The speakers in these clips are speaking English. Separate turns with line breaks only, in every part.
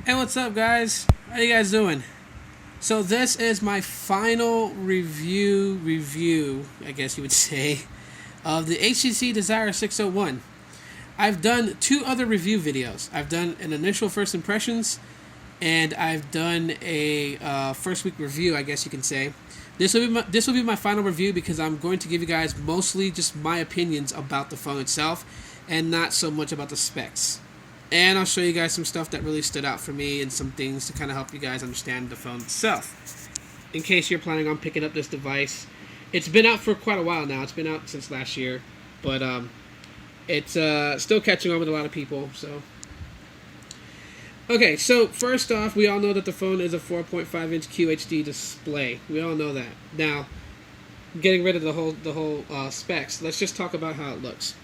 Hey, what's up, guys? How you guys doing? So this is my final review, I guess you would say, of the HTC Desire 601. I've done two other review videos. I've done an initial first impressions, and I've done a first week review, I guess you can say. This will be my final review because I'm going to give you guys mostly just my opinions about the phone itself, and not so much about the specs. And I'll show you guys some stuff that really stood out for me and some things to kind of help you guys understand the phone itself. In case you're planning on picking up this device, it's been out for quite a while now. It's been out since last year, but it's still catching on with a lot of people. So, okay, so first off, we all know that the phone is a 4.5-inch QHD display. We all know that. Now, getting rid of the whole specs, let's just talk about how it looks.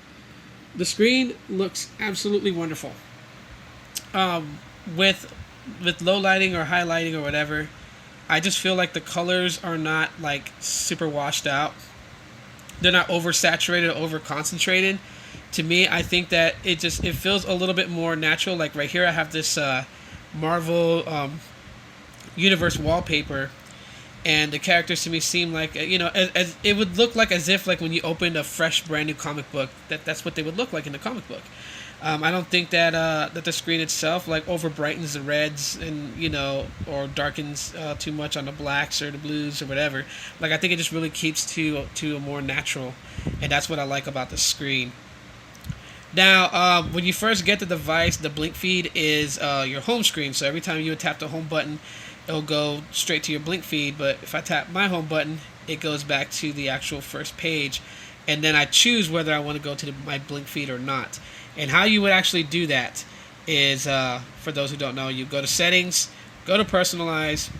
The screen looks absolutely wonderful. um, with low lighting or high lighting or whatever, I just feel like the colors are not like super washed out. They're not oversaturated, over concentrated. To me, I think that it feels a little bit more natural. Like right here, I have this Marvel universe wallpaper, and the characters to me seem like as it would look like as if like when you opened a fresh brand new comic book, that's what they would look like in the comic book. I don't think that that the screen itself like over brightens the reds and or darkens too much on the blacks or the blues or whatever. Like I think it just really keeps to a more natural, and that's what I like about the screen. Now, when you first get the device, the blink feed is your home screen. So every time you would tap the home button, it'll go straight to your blink feed. But if I tap my home button, it goes back to the actual first page, and then I choose whether I want to go to my blink feed or not. And how you would actually do that is, for those who don't know, you go to settings, go to personalize,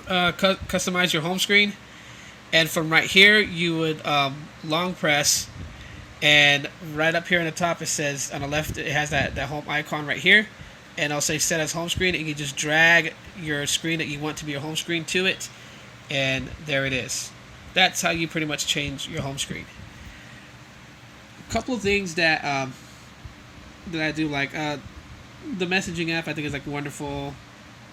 customize your home screen, and from right here you would long press, and right up here on the top it says on the left it has that home icon right here, and I'll say set as home screen, and you just drag your screen that you want to be your home screen to it, and there it is. That's how you pretty much change your home screen. A couple of things that I do like. The messaging app I think is like wonderful.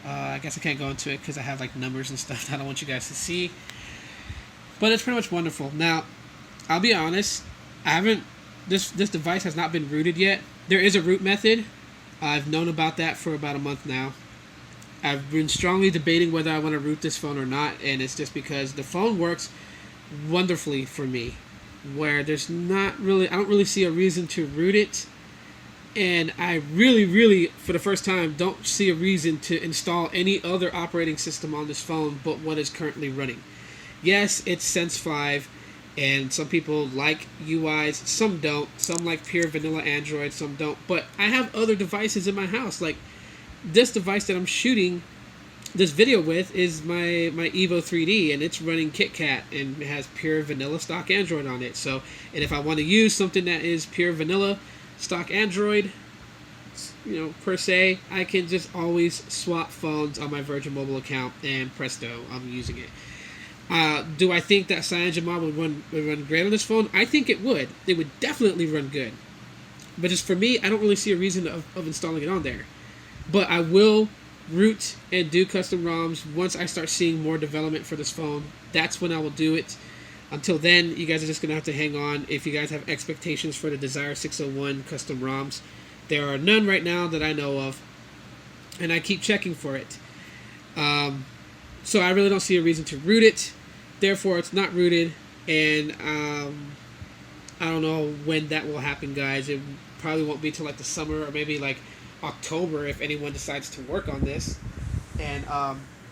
I guess I can't go into it because I have like numbers and stuff that I don't want you guys to see. But it's pretty much wonderful. Now, I'll be honest. I haven't. This device has not been rooted yet. There is a root method. I've known about that for about a month now. I've been strongly debating whether I want to root this phone or not, and it's just because the phone works wonderfully for me. Where there's not really, I don't really see a reason to root it, and I really, for the first time, don't see a reason to install any other operating system on this phone but what is currently running. Yes, it's Sense 5, and some people like UIs, some don't. Some like pure vanilla Android, some don't. But I have other devices in my house. Like this device that I'm shooting this video with is my Evo 3D, and it's running KitKat, and it has pure vanilla stock Android on it. So, and if I want to use something that is pure vanilla stock Android, per se, I can just always swap phones on my Virginmobile account, and presto, I'm using it. Do I think that CyanogenMod would run great on this phone? I think it would. It would definitely run good. But just for me, I don't really see a reason of installing it on there. But I will root and do custom ROMs once I start seeing more development for this phone. That's when I will do it. Until then, you guys are just going to have to hang on. If you guys have expectations for the Desire 601 custom ROMs, there are none right now that I know of, and I keep checking for it. So I really don't see a reason to root it. Therefore, it's not rooted, and I don't know when that will happen, guys. It probably won't be till like the summer or maybe like October if anyone decides to work on this and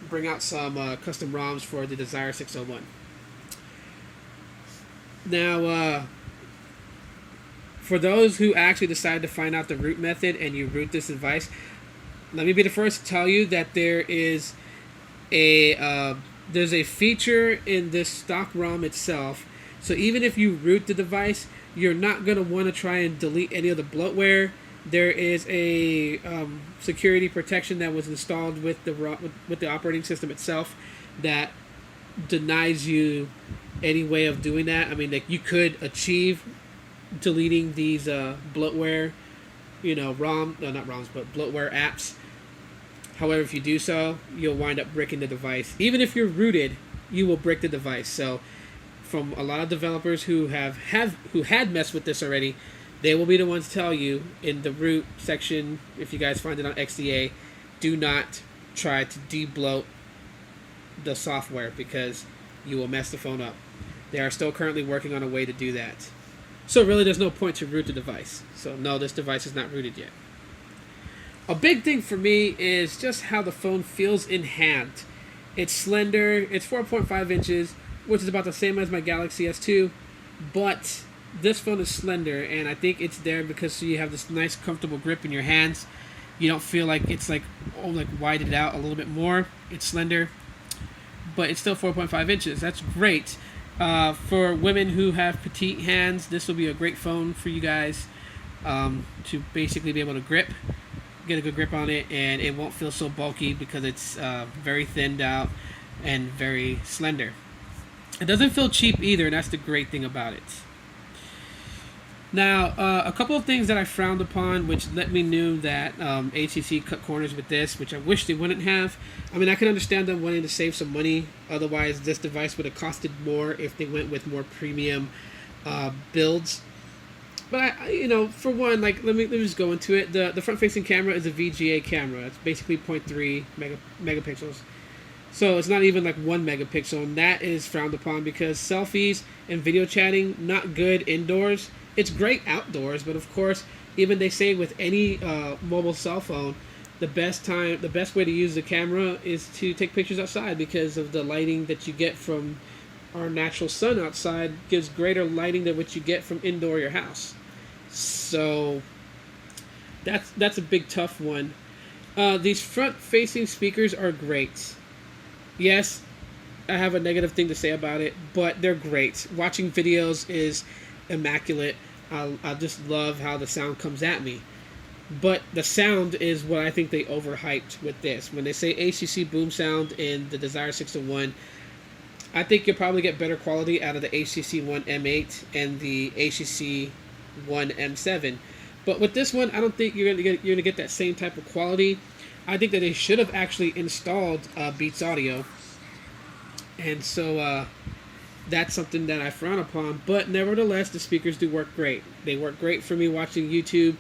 bring out some custom ROMs for the Desire 601. Now, for those who actually decide to find out the root method and you root this device, let me be the first to tell you that there is there's a feature in this stock ROM itself. So even if you root the device, you're not going to want to try and delete any of the bloatware. There is a security protection that was installed with the operating system itself that denies you any way of doing that. I mean, like, you could achieve deleting these bloatware, not ROMs, but bloatware apps However, if you do so, you'll wind up bricking the device. Even if you're rooted, you will brick the device. So, from a lot of developers who who had messed with this already, they will be the ones to tell you in the root section, if you guys find it on XDA, do not try to de-bloat the software because you will mess the phone up. They are still currently working on a way to do that. So really there's no point to root the device. So no, this device is not rooted yet. A big thing for me is just how the phone feels in hand. It's slender, it's 4.5 inches, which is about the same as my Galaxy S2, but this phone is slender, and I think it's there because you have this nice comfortable grip in your hands. You don't feel like it's like widened out a little bit more. It's slender, but it's still 4.5 inches. That's great. For women who have petite hands, this will be a great phone for you guys to basically be able to get a good grip on it, and it won't feel so bulky because it's very thinned out and very slender. It doesn't feel cheap either, and that's the great thing about it. Now, a couple of things that I frowned upon, which let me know that HTC cut corners with this, which I wish they wouldn't have. I mean, I can understand them wanting to save some money. Otherwise, this device would have costed more if they went with more premium builds. But for one, let me just go into it. The front-facing camera is a VGA camera. It's basically 0.3 megapixels. So it's not even 1 megapixel, and that is frowned upon because selfies and video chatting, not good indoors. It's great outdoors, but of course, even they say with any mobile cell phone, the best way to use the camera is to take pictures outside because of the lighting that you get from our natural sun outside gives greater lighting than what you get from indoor your house. So that's a big tough one. These front-facing speakers are great. Yes, I have a negative thing to say about it, but they're great. Watching videos is immaculate. I just love how the sound comes at me. But the sound is what I think they overhyped with this. When they say HTC boom sound in the Desire 601, I think you'll probably get better quality out of the HTC One M8 and the HTC One M7. But with this one, I don't think you're gonna get that same type of quality. I think that they should have actually installed Beats Audio, and so that's something that I frown upon. But nevertheless, the speakers do work great. They work great for me watching YouTube.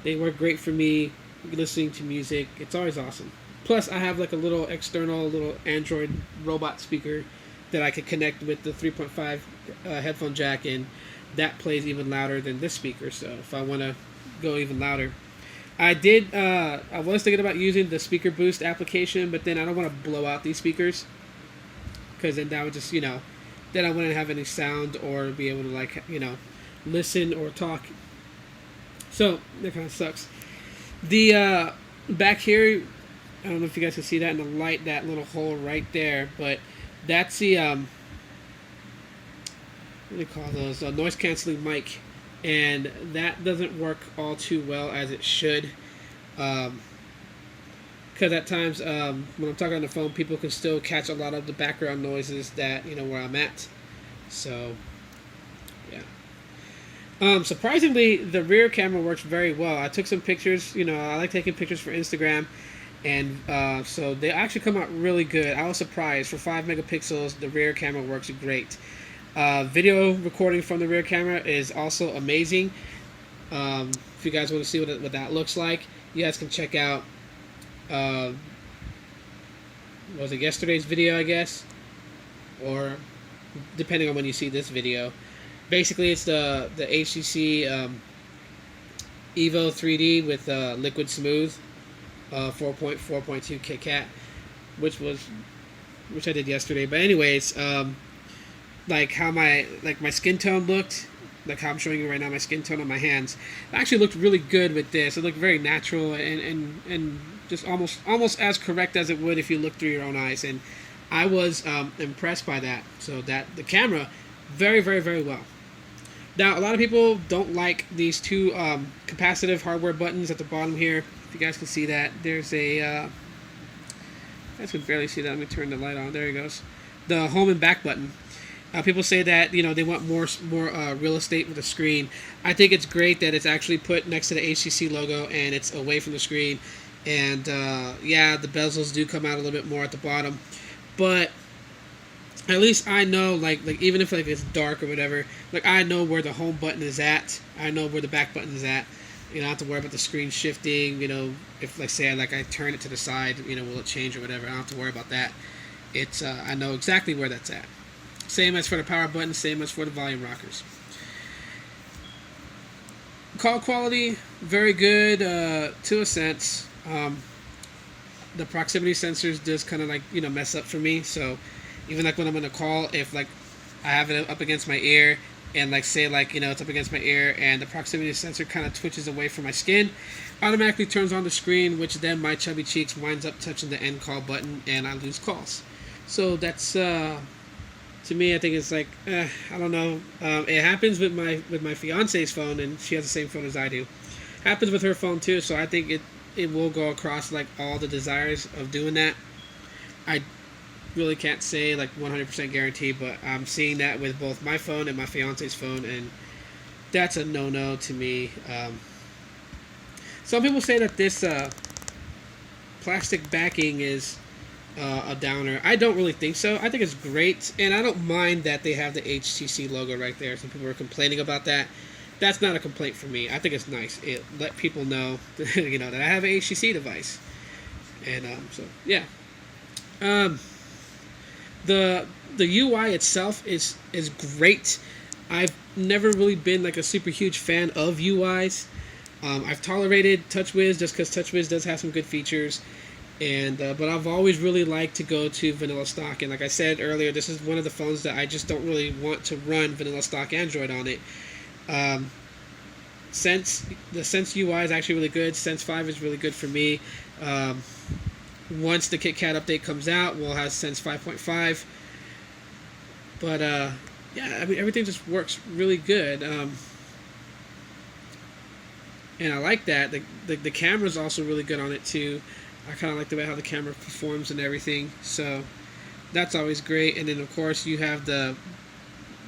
They work great for me listening to music. It's always awesome. Plus, I have a little external Android robot speaker that I could connect with the 3.5 headphone jack, and that plays even louder than this speaker. So if I want to go even louder, I was thinking about using the Speaker Boost application, but then I don't want to blow out these speakers because then that would just then I wouldn't have any sound or be able to listen or talk. So that kind of sucks. The back here, I don't know if you guys can see that in the light, that little hole right there, but that's the what do they call those? A noise canceling mic, and that doesn't work all too well as it should. Because at times when I'm talking on the phone, people can still catch a lot of the background noises that where I'm at. So yeah. Surprisingly, the rear camera works very well. I took some pictures. I like taking pictures for Instagram, and so they actually come out really good. I was surprised. For 5 megapixels, the rear camera works great. Video recording from the rear camera is also amazing. If you guys want to see what that looks like, you guys can check out was it yesterday's video, I guess, or depending on when you see this video. Basically, it's the HTC Evo 3D with Liquid Smooth 4.4.2 KitKat, which I did yesterday. But anyways, how my skin tone looked, how I'm showing you right now, my skin tone on my hands, it actually looked really good with this. It looked very natural and just almost as correct as it would if you looked through your own eyes, and I was impressed by that. So that the camera, very, very, very well. Now, a lot of people don't like these two capacitive hardware buttons at the bottom here. If you guys can see that, there's a you guys can barely see that. Let me turn the light on. There it goes. The home and back button. People say that they want more real estate with the screen. I think it's great that it's actually put next to the HTC logo and it's away from the screen, And yeah, the bezels do come out a little bit more at the bottom, but at least I know, like even if like it's dark or whatever, like I know where the home button is at. I know where the back button is at. You know, I don't have to worry about the screen shifting. You know, if like say I turn it to the side, you know, will it change or whatever? I don't have to worry about that. It's I know exactly where that's at. Same as for the power button. Same as for the volume rockers. Call quality very good to a sense. The proximity sensors does kind of like, you know, mess up for me. So even like when I'm on a call, if like I have it up against my ear and like say like, you know, it's up against my ear and the proximity sensor kind of twitches away from my skin, automatically turns on the screen, which then my chubby cheeks winds up touching the end call button and I lose calls. So that's to me, I think it's like I don't know. It happens with my fiance's phone, and she has the same phone as I do. Happens with her phone too. So I think it will go across like all the desires of doing that. I really can't say like 100% guarantee, but I'm seeing that with both my phone and my fiance's phone, and that's a no-no to me. Some people say that this plastic backing is a downer. I don't really think so. I think it's great, and I don't mind that they have the HTC logo right there. Some people are complaining about that. That's not a complaint for me. I think it's nice. It let people know, you know, that I have an HTC device, and so yeah. The UI itself is great. I've never really been like a super huge fan of UIs. I've tolerated TouchWiz just because TouchWiz does have some good features. And but I've always really liked to go to vanilla stock, and like I said earlier, this is one of the phones that I just don't really want to run vanilla stock Android on it. Sense UI is actually really good. Sense 5 is really good for me. Once the KitKat update comes out, we'll have Sense 5.5. But yeah, I mean everything just works really good. And I like that. The camera's also really good on it too. I kind of like the way how the camera performs and everything, so that's always great. And then of course you have the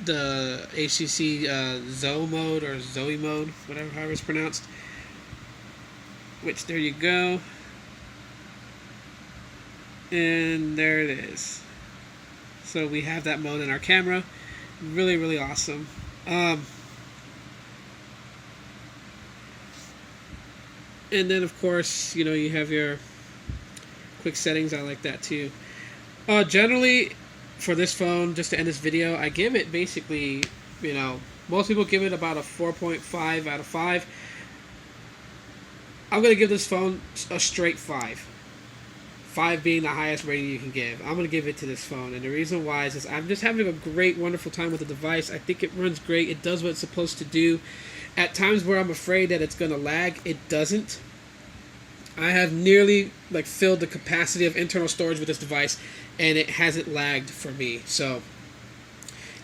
HTC Zoe mode or Zoe mode, however it's pronounced. Which there you go, and there it is. So we have that mode in our camera, really awesome. And then of course, you know, you have your quick settings. I like that too. Generally, for this phone, just to end this video, I give it basically, you know, most people give it about a 4.5 out of 5. I'm going to give this phone a straight 5. 5 being the highest rating you can give. I'm going to give it to this phone, and the reason why is I'm just having a great, wonderful time with the device. I think it runs great. It does what it's supposed to do. At times where I'm afraid that it's going to lag, it doesn't. I have nearly like filled the capacity of internal storage with this device, and it hasn't lagged for me. So,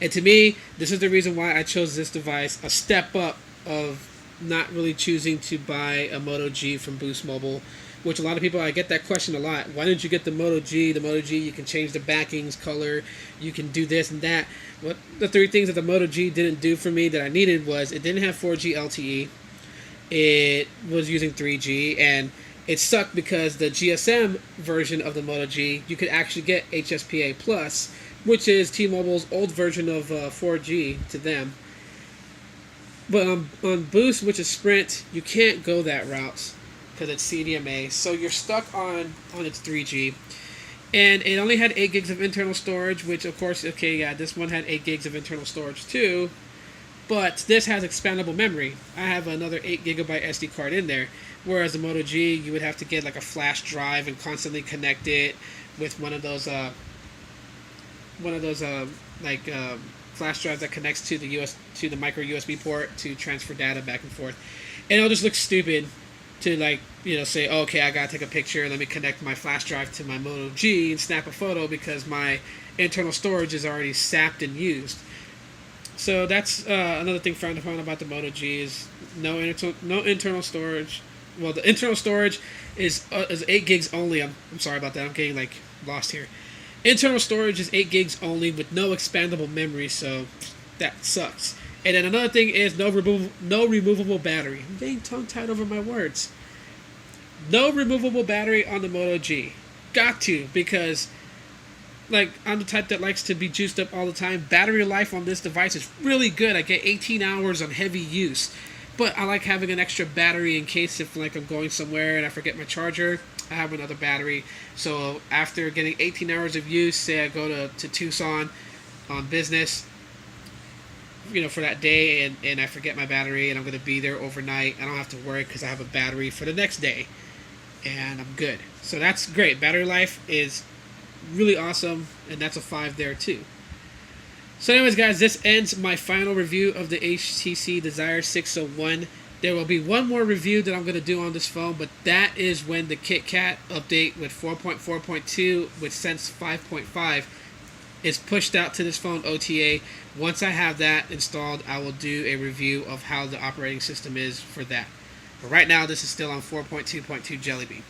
and to me, this is the reason why I chose this device, a step up of not really choosing to buy a Moto G from Boost Mobile, which a lot of people, I get that question a lot. Why didn't you get the Moto G? The Moto G, you can change the backings, color, you can do this and that. What the 3 things that the Moto G didn't do for me that I needed was it didn't have 4G LTE, it was using 3G, and it sucked because the GSM version of the Moto G, you could actually get HSPA Plus, which is T-Mobile's old version of 4G to them. But on Boost, which is Sprint, you can't go that route because it's CDMA, so you're stuck on its 3G. And it only had 8 gigs of internal storage, which of course, okay, yeah, this one had 8 gigs of internal storage too, but this has expandable memory. I have another 8 gigabyte SD card in there, whereas the Moto G, you would have to get like a flash drive and constantly connect it with one of those flash drives that connects to the micro USB port to transfer data back and forth. And it'll just look stupid to like, you know, say, oh, okay, I gotta take a picture, let me connect my flash drive to my Moto G and snap a photo because my internal storage is already sapped and used. So that's another thing frowned upon about the Moto G is no internal storage. Well, the internal storage is 8 gigs only. I'm sorry about that. I'm getting like lost here. Internal storage is 8 gigs only with no expandable memory, so that sucks. And then another thing is no removable battery. I'm getting tongue-tied over my words. No removable battery on the Moto G. Got to, because like I'm the type that likes to be juiced up all the time. Battery life on this device is really good. I get 18 hours on heavy use, but I like having an extra battery in case if like I'm going somewhere and I forget my charger, I have another battery. So after getting 18 hours of use, say I go to Tucson on business, you know, for that day, and I forget my battery and I'm going to be there overnight, I don't have to worry because I have a battery for the next day and I'm good. So that's great. Battery life is really awesome, and that's a 5 there too. So anyways, guys, this ends my final review of the HTC Desire 601. There will be one more review that I'm going to do on this phone, but that is when the KitKat update with 4.4.2 with Sense 5.5 is pushed out to this phone OTA. Once I have that installed, I will do a review of how the operating system is for that. But right now, this is still on 4.2.2 Jelly Bean.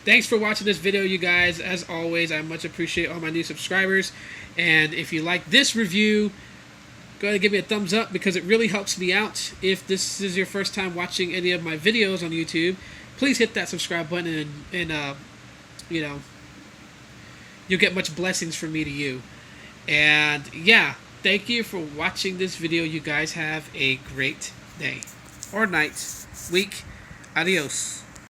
Thanks for watching this video, you guys. As always, I much appreciate all my new subscribers. And if you like this review, go ahead and give me a thumbs up because it really helps me out. If this is your first time watching any of my videos on YouTube, please hit that subscribe button and you know, you'll get much blessings from me to you. And yeah, thank you for watching this video. You guys have a great day or night, week. Adios.